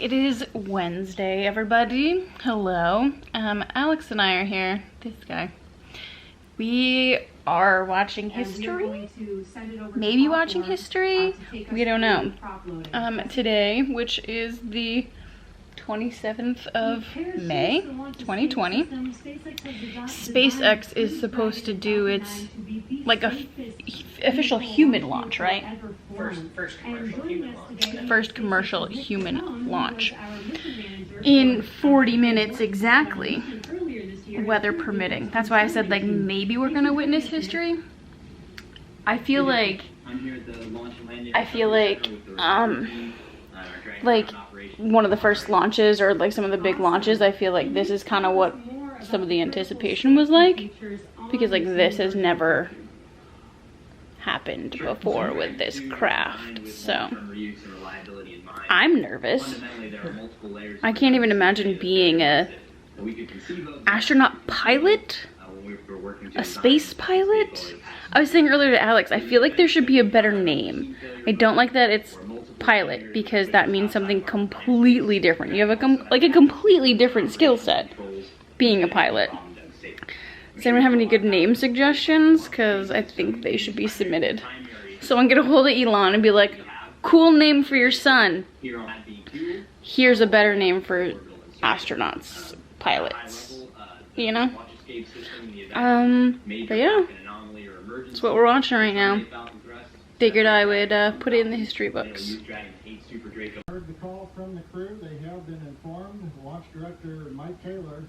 It is Wednesday, everybody. Hello. Alex and I are here. This guy. We are watching history. Maybe watching history. We don't know. Today, which is the 27th of May, 2020. SpaceX is supposed to do its like a official human launch, right? First commercial human launch in 40 minutes exactly, weather permitting. That's why I said like maybe we're gonna witness history. I feel like one of the first launches, or like some of the big launches, I feel like this is kind of what some of the anticipation was like, because like this has never happened before with this craft. So I'm nervous. I can't even imagine being a astronaut pilot, a space pilot. I was saying earlier to Alex, I feel like there should be a better name. I don't like that it's pilot, because that means something completely different. You have a completely different skill set being a pilot. Does anyone have any good name suggestions? Because I think they should be submitted. So I'm gonna hold at Elon and be like, cool name for your son. Here's a better name for astronauts, pilots, you know? But yeah, that's what we're watching right now. Figured I would put it in the history books. Heard the call from the crew. They have been informed. Launch director Mike Taylor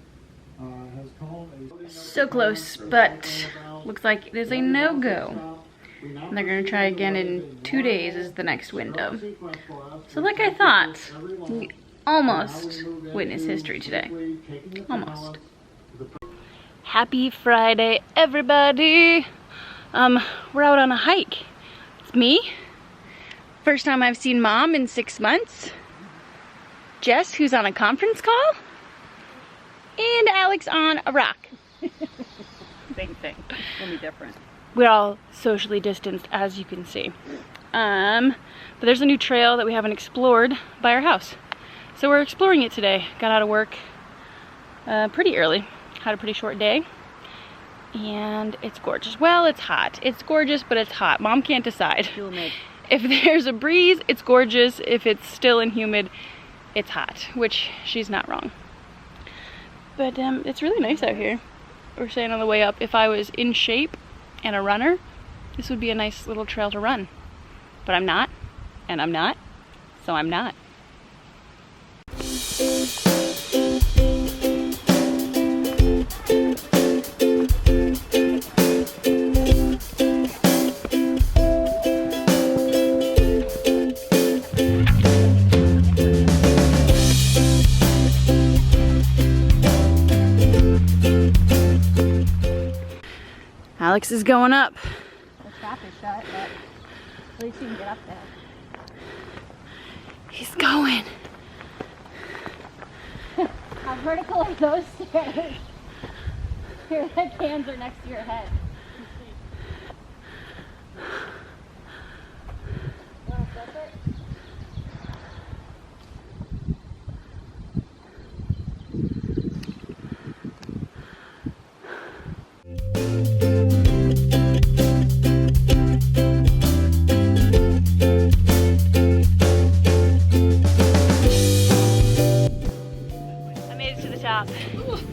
has called a... So close, but looks like it is a no-go. And they're gonna try again in 2 days is the next window. So like I thought, we almost witnessed history today. Almost. Happy Friday, everybody. We're out on a hike. It's me. First time I've seen Mom in 6 months. Jess, who's on a conference call. And Alex on a rock. Same thing, only different. We're all socially distanced, as you can see. But there's a new trail that we haven't explored by our house. So we're exploring it today. Got out of work pretty early. Had a pretty short day. And it's gorgeous. Well, it's hot. It's gorgeous, but it's hot. Mom can't decide. If there's a breeze, it's gorgeous. If it's still and humid, it's hot, which she's not wrong. But it's really nice out here. We're saying on the way up, if I was in shape and a runner, this would be a nice little trail to run. But I'm not, and I'm not, so I'm not. Alex is going up. The trap is shut, but at least you can get up there. He's going. How vertical are those stairs? Your hands are next to your head. You want to flip it?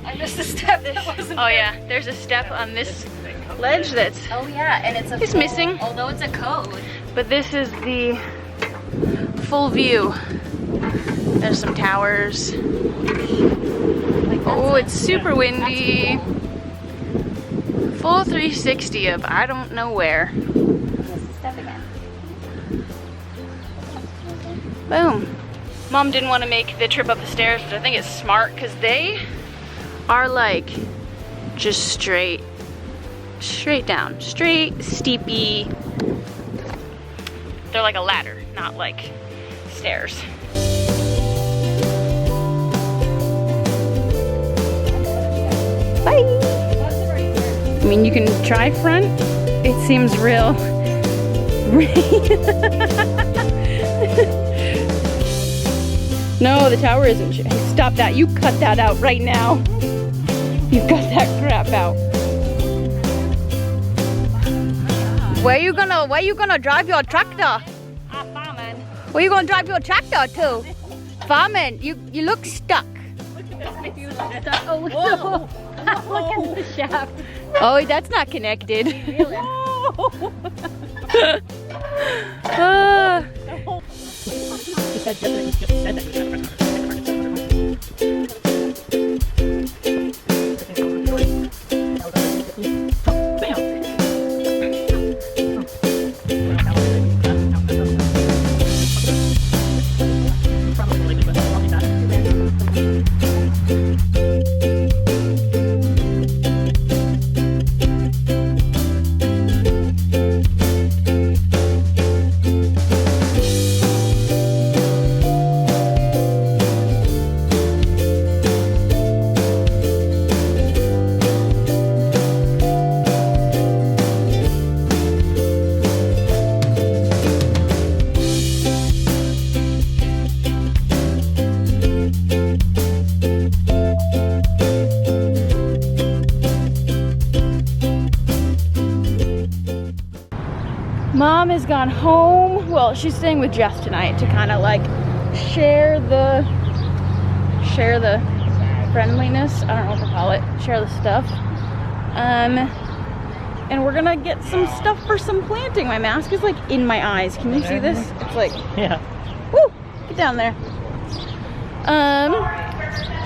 I missed a step. Oh yeah, there's a step on this ledge that's yeah, and it's missing. Although it's a code. But this is the full view. There's some towers. Oh, it's super windy. Full 360 of I don't know where. Step again. Boom. Mom didn't want to make the trip up the stairs, but I think it's smart because they are like just straight down, straight, steepy. They're like a ladder, not like stairs. Bye. I mean, you can try front. It seems real. No, the tower isn't. Stop that. You cut that out right now. You cut that crap out. Where you gonna drive your tractor? Farming. Where you gonna drive your tractor to? Farming. You look stuck. Oh, look at the shaft. Oh, that's not connected. Mom has gone home. Well, she's staying with Jess tonight to kind of like share the friendliness. I don't know what to call it. Share the stuff. And we're gonna get some stuff for some planting. My mask is like in my eyes. Can you see this? It's like, Yeah. woo, get down there.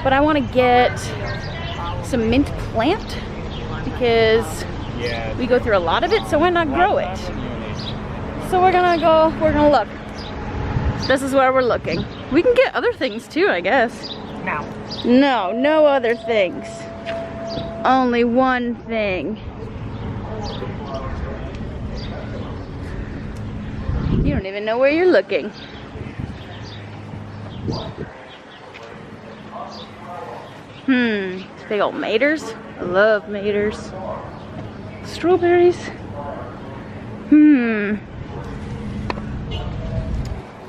But I want to get some mint plant because we go through a lot of it, so why not grow it? So we're gonna look. This is where we're looking. We can get other things too, I guess. No other things. Only one thing. You don't even know where you're looking. Big old maters. I love maters. Strawberries.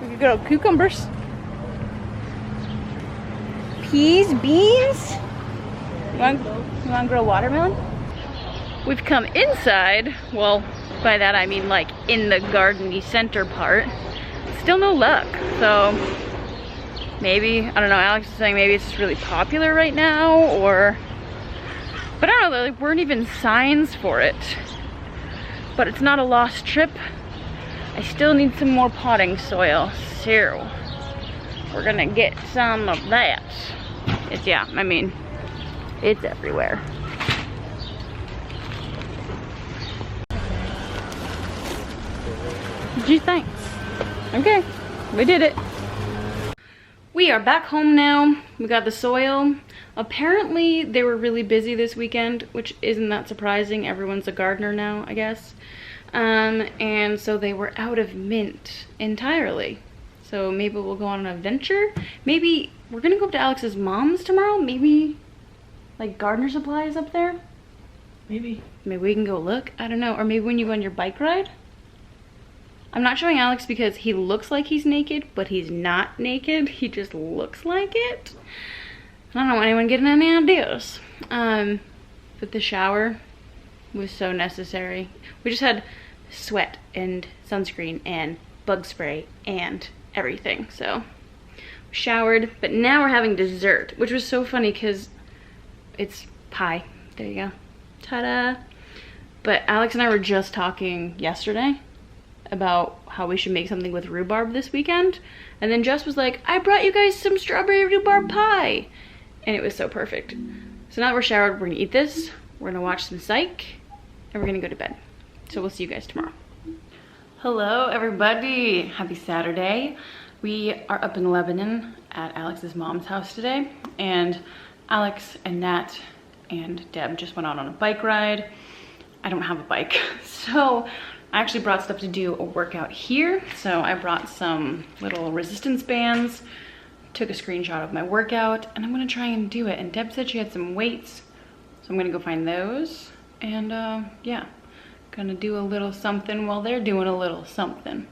We could go cucumbers. Peas, beans. You want to grow watermelon? We've come inside. Well, by that I mean like in the gardeny center part. Still no luck. So maybe, I don't know, Alex is saying maybe it's just really popular right now, or, but I don't know, there weren't even signs for it. But it's not a lost trip. I still need some more potting soil, so we're gonna get some of that. It's, yeah, I mean, it's everywhere. Gee, thanks. Okay, we did it. We are back home now. We got the soil. Apparently they were really busy this weekend, which isn't that surprising. Everyone's a gardener now, I guess. And so they were out of mint entirely. So maybe we'll go on an adventure. Maybe we're gonna go up to Alex's mom's tomorrow. Maybe like gardener supplies up there. Maybe we can go look. I don't know. Or maybe when you go on your bike ride. I'm not showing Alex because he looks like he's naked, but he's not naked. He just looks like it. I don't want anyone getting any ideas. But the shower was so necessary. We just had sweat and sunscreen and bug spray and everything. So we showered, but now we're having dessert, which was so funny because it's pie. There you go. Ta-da. But Alex and I were just talking yesterday about how we should make something with rhubarb this weekend. And then Jess was like, I brought you guys some strawberry rhubarb pie. And it was so perfect. So now that we're showered, we're gonna eat this. We're gonna watch some Psych. And we're gonna go to bed. So we'll see you guys tomorrow. Hello everybody, happy Saturday. We are up in Lebanon at Alex's mom's house today. And Alex and Nat and Deb just went out on a bike ride. I don't have a bike, so I actually brought stuff to do a workout here. So I brought some little resistance bands, took a screenshot of my workout, and I'm gonna try and do it. And Deb said she had some weights, so I'm gonna go find those. And yeah, gonna do a little something while they're doing a little something.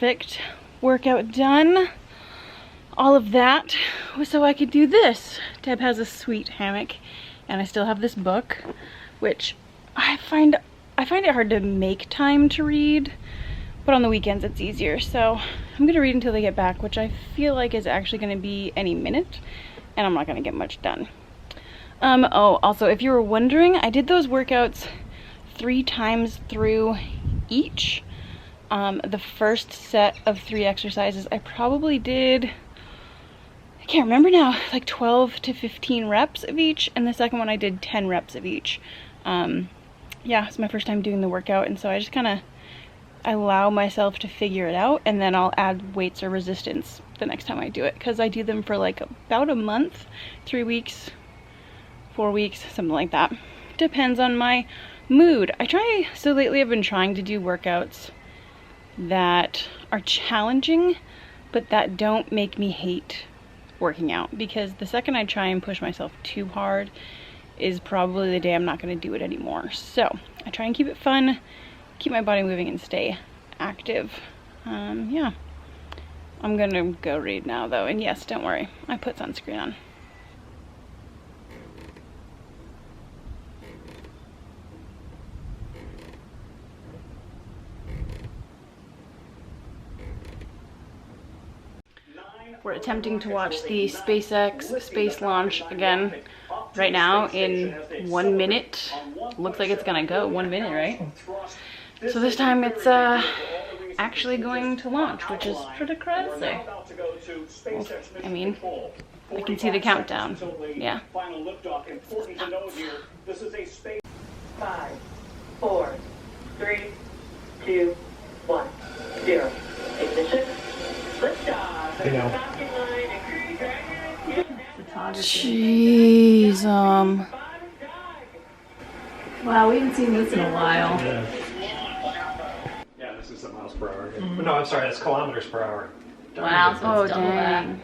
perfect workout done. All of that was so I could do this. Deb has a sweet hammock, and I still have this book, which I find it hard to make time to read, but on the weekends it's easier. So I'm gonna read until they get back, which I feel like is actually gonna be any minute, and I'm not gonna get much done. Oh, also, if you were wondering, I did those workouts 3 times through each. The first set of 3 exercises, I probably did, I can't remember now, like 12 to 15 reps of each, and the second one I did 10 reps of each. Yeah, it's my first time doing the workout, and so I just kind of allow myself to figure it out, and then I'll add weights or resistance the next time I do it, because I do them for like about a month, 3 weeks, 4 weeks, something like that. Depends on my mood. So lately I've been trying to do workouts that are challenging, but that don't make me hate working out, because the second I try and push myself too hard is probably the day I'm not going to do it anymore. So I try and keep it fun, keep my body moving, and stay active. Yeah, I'm gonna go read now though, and yes, don't worry, I put sunscreen on. We're attempting to watch the SpaceX space launch again right now in 1 minute. Looks like it's gonna go 1 minute, right? So this time it's actually going to launch, which is pretty crazy. Well, I mean, I can see the countdown. Yeah. 5, 4, 3, 2, 1, 0. Ignition. Liftoff. Jeez, Wow, we haven't seen this in a while. Yeah, this is a miles per hour. No, I'm sorry, it's kilometers per hour. Wow, so oh it's double that. dang.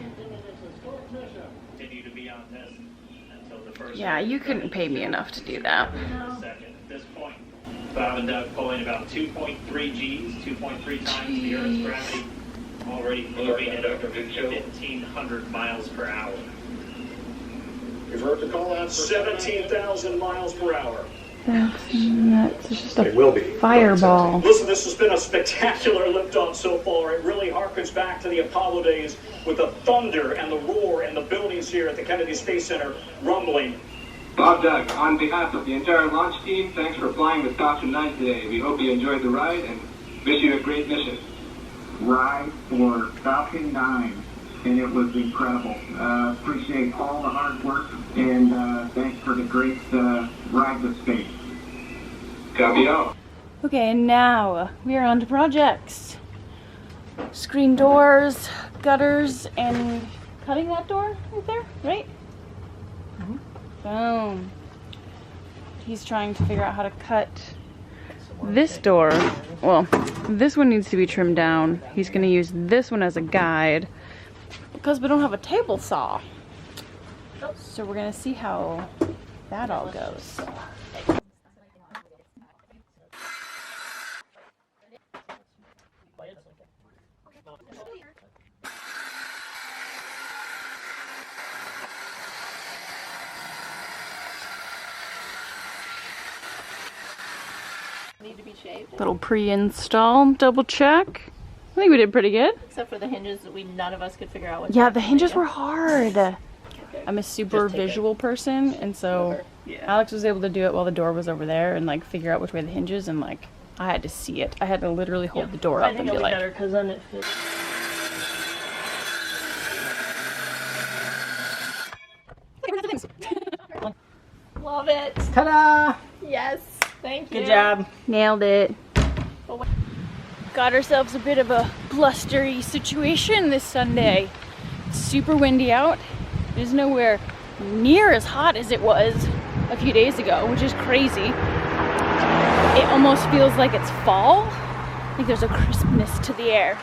Yeah, you couldn't pay me enough to do that. Bob and Doug pulling about 2.3 Gs, 2.3 times the Earth's gravity, already moving at over 1,500 miles per hour. You've heard the call out for 17,000 miles per hour. That's nuts. It's just It will be. a fireball. Listen, this has been a spectacular liftoff so far. It really harkens back to the Apollo days with the thunder and the roar and the buildings here at the Kennedy Space Center rumbling. Bob, Doug, on behalf of the entire launch team, thanks for flying with Falcon 9 today. We hope you enjoyed the ride and wish you a great mission. Ride for Falcon 9, and it was incredible. Appreciate all the hard work, and thanks for the great ride to space. Copy out. Okay, and now we are on to projects. Screen doors, gutters, and cutting that door right there, right? Boom. He's trying to figure out how to cut this door. Well, this one needs to be trimmed down. He's gonna use this one as a guide because we don't have a table saw. So we're gonna see how that all goes. Need to be shaved. Little pre-install, double check. I think we did pretty good. Except for the hinges that none of us could figure out what. Yeah, the hinges were hard. I'm a super visual person, and so Alex was able to do it while the door was over there and like figure out which way the hinges, and like I had to see it. I had to literally hold the door up and be like, better because then it fits. Love it. ta-da! Yes. Thank you. Good job. Nailed it. Got ourselves a bit of a blustery situation this Sunday. It's super windy out. It is nowhere near as hot as it was a few days ago, which is crazy. It almost feels like it's fall. Like there's a crispness to the air.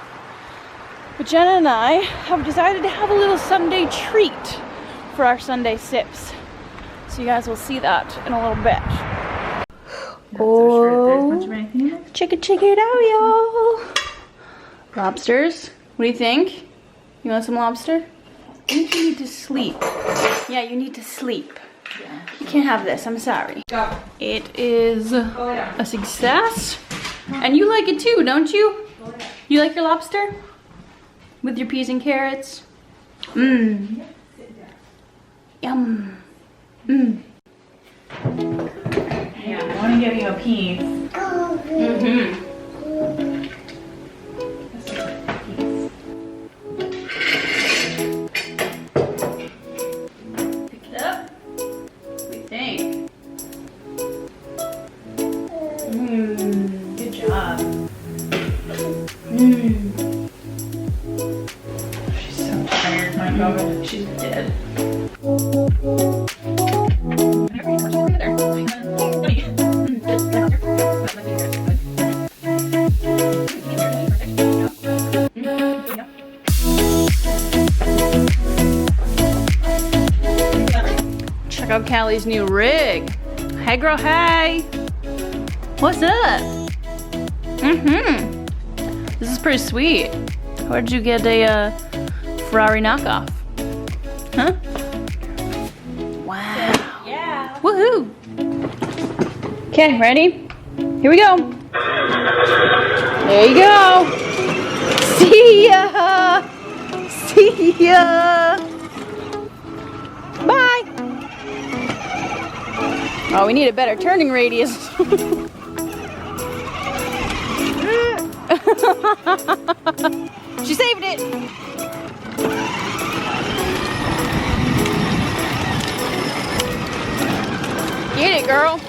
But Jenna and I have decided to have a little Sunday treat for our Sunday sips. So you guys will see that in a little bit. Oh, check it out, y'all. Lobsters? What do you think? You want some lobster? I think you need to sleep. Yeah, you need to sleep. You can't have this, I'm sorry. It is a success. And you like it too, don't you? You like your lobster? With your peas and carrots? Mmm. Yum. Mmm. Yeah, I want to give you a piece. Mm-hmm. Pick it up. What do you think? Mmm. Good job. Mmm. She's so tired, my God. She's dead. Check out Callie's new rig. Hey girl, hey. What's up? Mm-hmm. This is pretty sweet. Where'd you get a Ferrari knockoff? Huh? Wow. Yeah. Woohoo. Okay, ready? Here we go. There you go. See ya. See ya. Bye. Oh, we need a better turning radius. She saved it. Get it, girl.